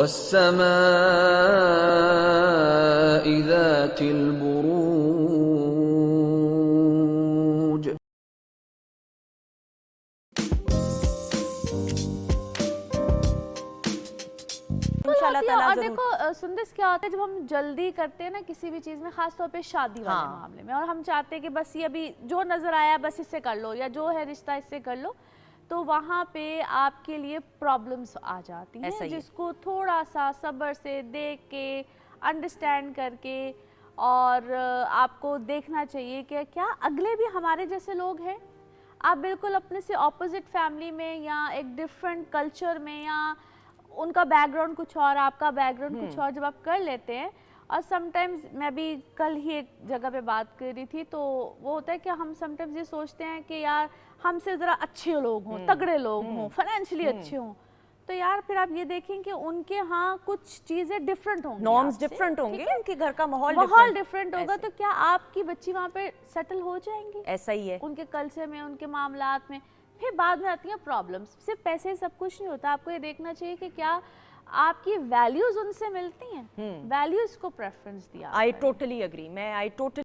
والسماء ذات البروج. انشاءاللہ تعالیٰ اور ضرور. دیکھو سندس کیا ہوتا ہے جب ہم جلدی کرتے ہیں نا کسی بھی چیز میں، خاص طور پہ شادی والے معاملے میں، اور ہم چاہتے ہیں کہ بس یہ ابھی جو نظر آیا بس اس سے کر لو، یا جو ہے رشتہ اس سے کر لو، تو وہاں پہ آپ کے لیے پرابلمز آ جاتی ہیں، جس کو تھوڑا سا صبر سے دیکھ کے انڈرسٹینڈ کر کے، اور آپ کو دیکھنا چاہیے کہ کیا اگلے بھی ہمارے جیسے لوگ ہیں. آپ بالکل اپنے سے اپوزٹ فیملی میں یا ایک ڈفرینٹ کلچر میں، یا ان کا بیک گراؤنڈ کچھ اور آپ کا بیک گراؤنڈ کچھ اور جب آپ کر لیتے ہیں، اور سم ٹائمز میں بھی کل ہی ایک جگہ پہ بات کر رہی تھی، تو وہ ہوتا ہے کہ ہم سم ٹائمز یہ سوچتے ہیں کہ یار ہم سے ذرا اچھے لوگ ہوں، تگڑے لوگ ہوں، فائنینشلی اچھے ہوں، تو یار پھر آپ یہ دیکھیں کہ ان کے ہاں کچھ چیزیں ڈفرینٹ ہوں گی، نارمز ڈفرنٹ ہوں گے، ان کے گھر کا ماحول ڈفرینٹ ہوگا، تو کیا آپ کی بچی وہاں پہ سیٹل ہو جائیں گی؟ ایسا ہی ہے ان کے کلچر میں، ان کے معاملات میں. پھر بعد میں آتی ہیں پرابلمس. صرف پیسے سب کچھ نہیں ہوتا، آپ کو یہ دیکھنا چاہیے کہ کیا آپ کی ویلیوز ان سے ملتی ہیں، ویلیوز کو پریفرنس دیا. I totally agree.